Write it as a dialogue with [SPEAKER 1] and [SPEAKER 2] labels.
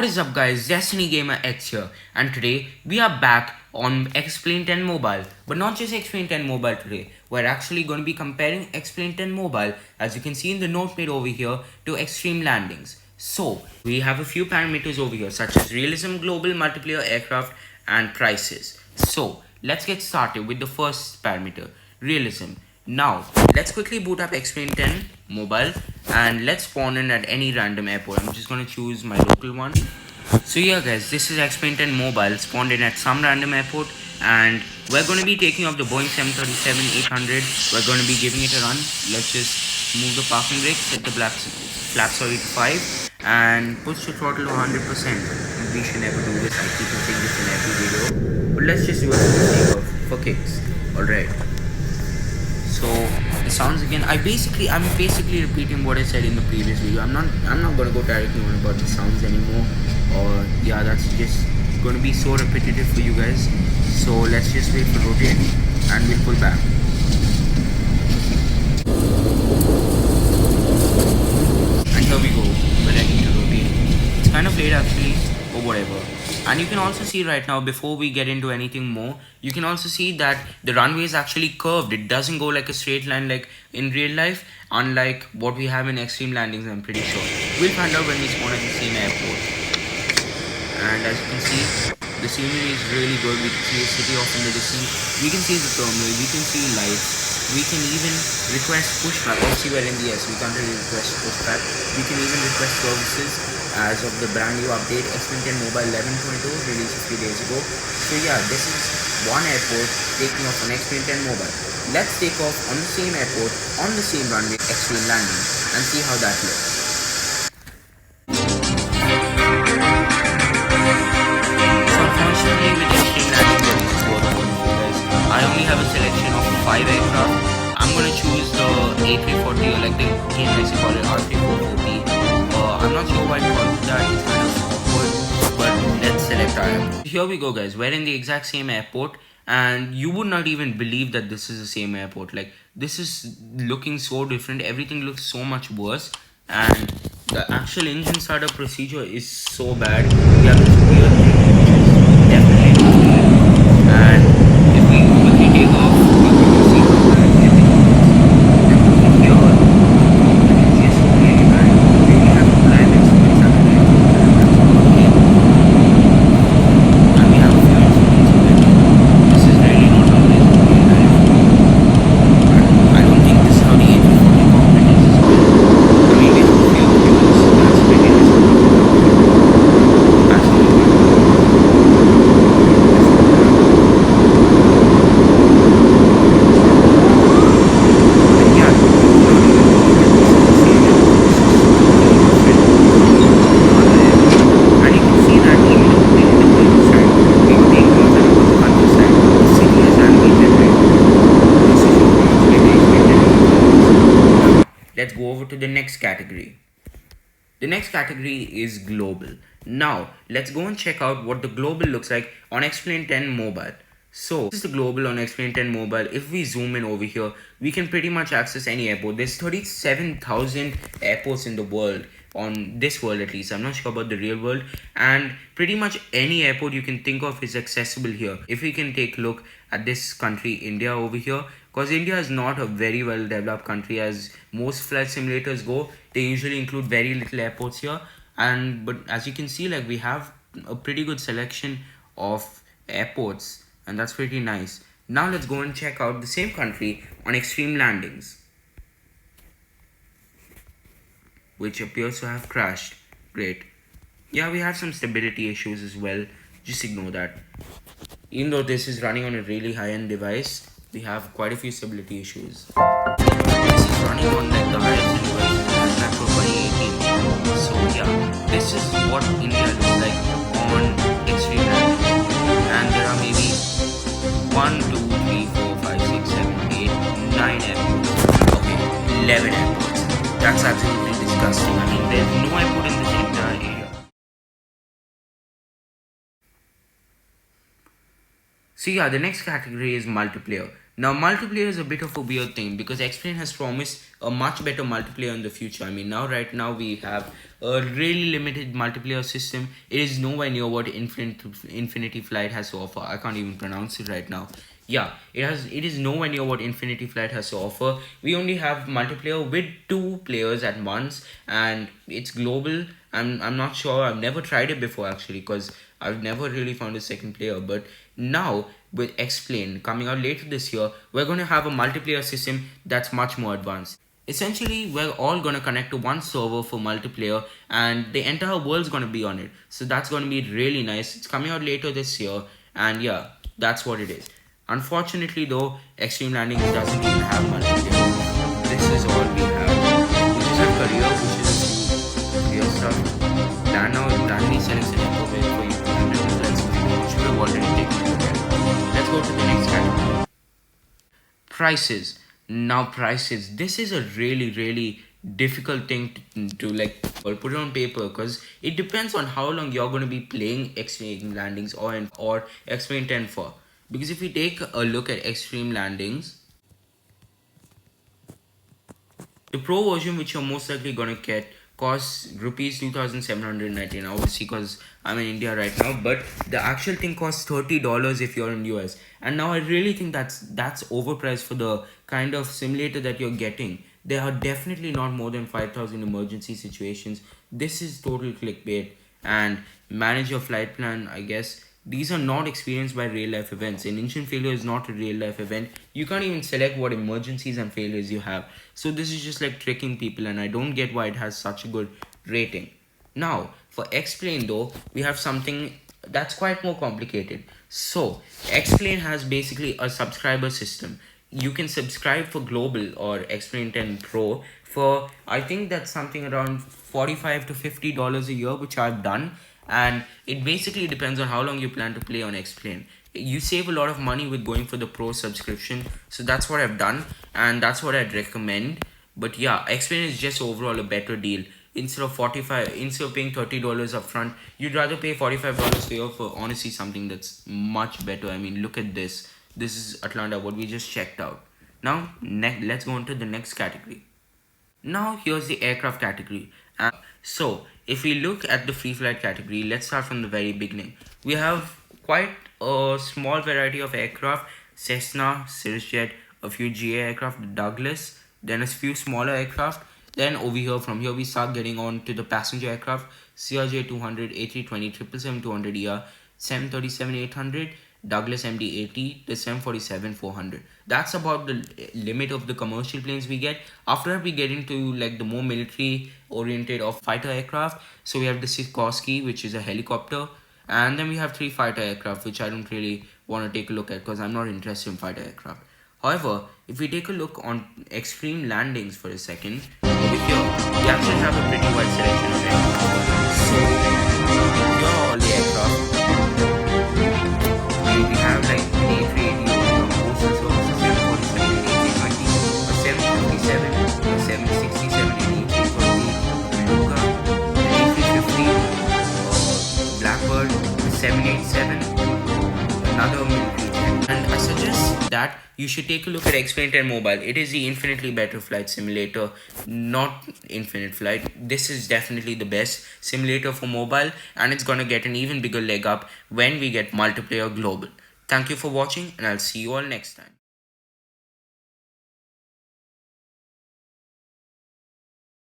[SPEAKER 1] What is up guys, Destiny Gamer X here, and today we are back on Explain 10 Mobile. But not just Explain 10 Mobile today, we're actually going to be comparing Explain 10 Mobile, as you can see in the note made over here, to Extreme Landings. So, we have a few parameters over here such as realism, global, multiplayer, aircraft and prices. So, let's get started with the first parameter, realism. Now, let's quickly boot up Explain 10 Mobile and let's spawn in at any random airport. I'm just going to choose my local one. So yeah guys, this is Explain 10 Mobile spawned in at some random airport, and we're going to be taking off the Boeing 737-800. We're going to be giving it a run. Let's just move the parking brake, set the flaps to 5 and push the throttle to 100%. We should never do this, I keep saying this in every video, but let's just do it for kicks. Alright. So the sounds again, I'm basically repeating what I said in the previous video. I'm not gonna go directly on about the sounds anymore, or yeah, that's just gonna be so repetitive for you guys. So let's just wait for rotate and we'll pull back. And here we go, we're ready to rotate. It's kind of late actually, or whatever. And you can also see right now, before we get into anything more, you can also see that the runway is actually curved. It doesn't go like a straight line like in real life, unlike what we have in Extreme Landings, I'm pretty sure. We'll find out when we spawn at the same airport. And as you can see, the scenery is really good. We can see a city off in the distance. We can see the terminal. We can see lights. We can even request pushback. Obviously we're in the S, we can't really request pushback. We can even request services as of the brand new update Explain 10 Mobile 11.0 released a few days ago. So yeah, this is one airport taking off on Explain 10 Mobile. Let's take off on the same airport, on the same runway, Extreme Landing, and see how that looks. So unfortunately with Extreme Landing, there is four of you guys. I only have a selection of 5 aircraft. I'm gonna choose the A340, or like the game likes to call it R344P. I'm not sure why it calls that, it's kind of awkward, but let's select our airport. Here we go guys, we're in the exact same airport, and you would not even believe that this is the same airport. Like, this is looking so different, everything looks so much worse, and the actual engine startup procedure is so bad. We have this weird thing which is definitely not good. And if we quickly take off, we can see how bad everything is. And from here, it is just really bad. We have to climb it, so it's actually okay. And we have a few instruments already. This is really not how it is in real life. But I don't think this is how the A340 cockpit is as well. I mean, we have a few views, that's pretty nice. Absolutely. Let's go over to the next category. The next category is global. Now, let's go and check out what the global looks like on Explain 10 Mobile. So, this is the global on Explain 10 Mobile. If we zoom in over here, we can pretty much access any airport. There's 37,000 airports in the world, on this world at least. I'm not sure about the real world. And pretty much any airport you can think of is accessible here. If we can take a look at this country, India over here, because India is not a very well developed country, as most flight simulators go. They usually include very little airports here, but as you can see, like, we have a pretty good selection of airports, and that's pretty nice. Now let's go and check out the same country on Extreme Landings, which appears to have crashed. Great. Yeah, we have some stability issues as well, just ignore that. Even though this is running on a really high-end device, we have quite a few stability issues. This is running on like the highest devices, and that's for 2018. So yeah, this is what India looks like on Extreme Landing. And there are maybe 1, 2, 3, 4, 5, 6, 7, 8, 9 airports. Okay, 11 airports. That's absolutely disgusting. I mean, there's no airport in this entire area. So yeah, the next category is multiplayer. Now, multiplayer is a bit of a weird thing because X-Plane has promised a much better multiplayer in the future. I mean, right now we have a really limited multiplayer system. It is nowhere near what Infinity Flight has to offer. I can't even pronounce it right now. Yeah, it is nowhere near what Infinity Flight has to offer. We only have multiplayer with 2 players at once, and it's global. I'm not sure. I've never tried it before actually, because I've never really found a second player. But now with Explain coming out later this year, we're going to have a multiplayer system that's much more advanced. Essentially, we're all going to connect to one server for multiplayer, and the entire world's going to be on it. So that's going to be really nice. It's coming out later this year, and yeah, that's what it is. Unfortunately though, Extreme Landing doesn't even have multiplayer. This is all we have. We just have career, which is career stuff. Plan now randomly selects an echo wave for you to handle. Let's which we have already taken a look at. Let's go to the next category. Prices. Now prices. This is a really difficult thing to like or put it on paper, because it depends on how long you're going to be playing Extreme Landings or Extreme 10 for. Because if we take a look at Extreme Landings, the pro version, which you're most likely gonna get, costs rupees 2,719. Obviously, because I'm in India right now, but the actual thing costs $30 if you're in US. And now I really think that's overpriced for the kind of simulator that you're getting. There are definitely not more than 5,000 emergency situations. This is total clickbait. And manage your flight plan, I guess. These are not experienced by real life events. An engine failure is not a real life event. You can't even select what emergencies and failures you have. So this is just like tricking people, and I don't get why it has such a good rating. Now, for Explain though, we have something that's quite more complicated. So, Explain has basically a subscriber system. You can subscribe for Global or Explain 10 Pro for, I think that's something around $45 to $50 a year, which I've done. And it basically depends on how long you plan to play on Explain. You save a lot of money with going for the pro subscription, so that's what I've done, and that's what I'd recommend. But yeah, Explain is just overall a better deal. Instead of paying $30 up front, you'd rather pay $45 a year for honestly something that's much better. I mean, look at this. This is Atlanta, what we just checked out. Now, let's go on to the next category. Now here's the aircraft category. So if we look at the free flight category, let's start from the very beginning. We have quite a small variety of aircraft: Cessna, Cirrusjet, a few GA aircraft, Douglas, then a few smaller aircraft. Then from here we start getting on to the passenger aircraft: CRJ 200, A320, 777-200ER, 737-800, Douglas MD-80, the 747-400. That's about the limit of the commercial planes we get. After that, we get into like the more military oriented of fighter aircraft. So we have the Sikorsky, which is a helicopter, and then we have 3 fighter aircraft, which I don't really want to take a look at because I'm not interested in fighter aircraft. However, if we take a look on Extreme Landings for a second, over here we actually have a pretty wide selection of aircraft. So here are all the aircraft. We have like an A380 postal service, a 747, an A320, a 757, a 767, an A330, a Beluga, an A350, a Blackbird, a 787, another military jet. And I suggest that you should take a look at Explain 10 Mobile. It is the infinitely better flight simulator, not Infinite Flight. This is definitely the best simulator for mobile, and it's gonna get an even bigger leg up when we get multiplayer global. Thank you for watching, and I'll see you all next time.